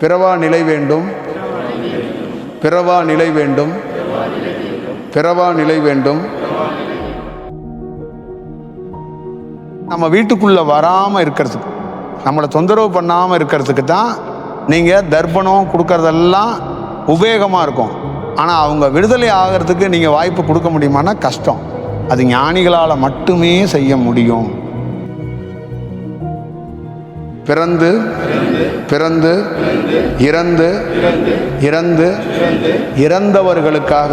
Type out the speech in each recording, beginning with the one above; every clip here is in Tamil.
பிறவா நிலை வேண்டும், பிறவா நிலை வேண்டும், பிறவா நிலை வேண்டும். நம்ம வீட்டுக்குள்ளே வராமல் இருக்கிறதுக்கு, நம்மளை தொந்தரவு பண்ணாமல் இருக்கிறதுக்கு தான் நீங்கள் தர்ப்பணம் கொடுக்கறதெல்லாம் உபயோகமாக இருக்கும். ஆனால் அவங்க விடுதலை ஆகிறதுக்கு நீங்கள் வாய்ப்பு கொடுக்க முடியுமானா கஷ்டம். அது ஞானிகளால் மட்டுமே செய்ய முடியும். பிறந்து பிறந்து இறந்து இறந்து இறந்தவர்களுக்காக,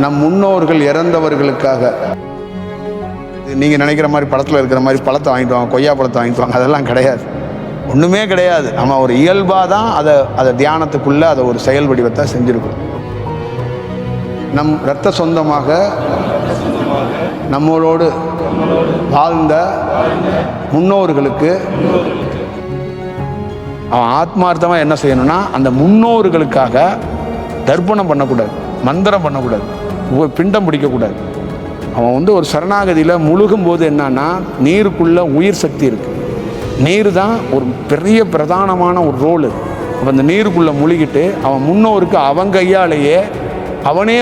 நம் முன்னோர்கள் இறந்தவர்களுக்காக. நீங்கள் நினைக்கிற மாதிரி படத்தில் இருக்கிற மாதிரி பழத்தை வாங்கிட்டு வாங்க, கொய்யா பழத்தை வாங்கிட்டு வாங்க, அதெல்லாம் கிடையாது. ஒன்றுமே கிடையாது. நம்ம ஒரு இயல்பாக தான் அதை தியானத்துக்குள்ளே அதை ஒரு செயல் வடிவத்தை செஞ்சுருக்கோம். நம் இரத்த சொந்தமாக நம்மளோடு வாழ்ந்த முன்னோர்களுக்கு அவன் ஆத்மார்த்தமாக என்ன செய்யணும்னா, அந்த முன்னோர்களுக்காக தர்ப்பணம் பண்ணக்கூடாது, மந்திரம் பண்ணக்கூடாது, பிண்டம் பிடிக்கக்கூடாது. அவன் ஒரு சரணாகதியில் முழுகும் போது என்னன்னா, நீருக்குள்ள உயிர் சக்தி இருக்கு. நீர் தான் ஒரு பெரிய பிரதானமான ஒரு ரோல். அப்போ அந்த நீருக்குள்ளே முழுகிட்டு அவன் முன்னோருக்கு அவன் கையாலேயே அவனே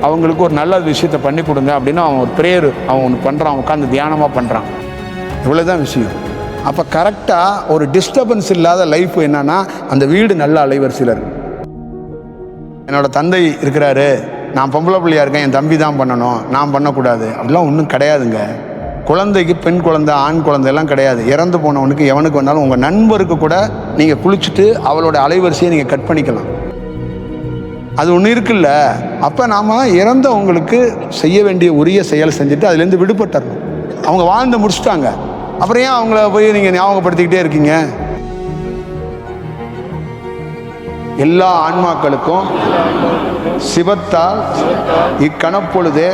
அவங்களுக்கு ஒரு நல்ல விஷயத்தை பண்ணி கொடுங்க அப்படின்னு அவன் ஒரு ப்ரேயர் அவன் ஒன்று பண்ணுறான், உட்காந்து தியானமாக பண்ணுறான். இவ்வளோதான் விஷயம். அப்போ கரெக்டாக ஒரு டிஸ்டர்பன்ஸ் இல்லாத லைஃப் என்னன்னா, அந்த வீடு நல்ல அலைவரிசையில் இருக்கு. என்னோட தந்தை இருக்கிறாரு, நான் பொம்பளை பிள்ளையா இருக்கேன், என் தம்பி தான் பண்ணணும், நான் பண்ணக்கூடாது, அப்படிலாம் ஒன்றும் கிடையாதுங்க. குழந்தைக்கு பெண் குழந்தை ஆண் குழந்தை எல்லாம் கிடையாது. இறந்து போனவனுக்கு எவனுக்கு வந்தாலும் உங்கள் நண்பருக்கு கூட நீங்கள் குளிச்சுட்டு அவளோட அலைவரிசையை நீங்கள் கட் பண்ணிக்கலாம். அது ஒன்று இருக்குல்ல. அப்போ நாம் இறந்தவங்களுக்கு செய்ய வேண்டிய உரிய செயல் செஞ்சுட்டு அதுலேருந்து விடுபட்டுறணும். அவங்க வாழ்ந்து முடிச்சுட்டாங்க, அப்புறம் ஏன் அவங்கள போய் நீங்கள் ஞாபகப்படுத்திக்கிட்டே இருக்கீங்க? எல்லா ஆன்மாக்களுக்கும் சிவத்தால் இக்கணப்பொழுதே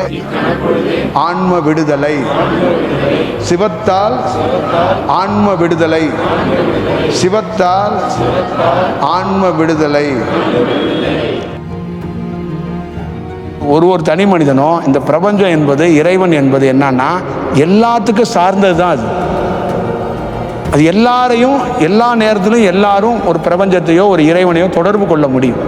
ஆன்ம விடுதலை, சிவத்தால் ஆன்ம விடுதலை, சிவத்தால் ஆன்ம விடுதலை. ஒரு தனி மனிதனும் இந்த பிரபஞ்சம் என்பது, இறைவன் என்பது என்னன்னா எல்லாத்துக்கும் சார்ந்தது தான். அது எல்லாரையும் எல்லா நேரத்திலும் எல்லாரும் ஒரு பிரபஞ்சத்தையோ ஒரு இறைவனையோ தொடர்பு கொள்ள முடியும்.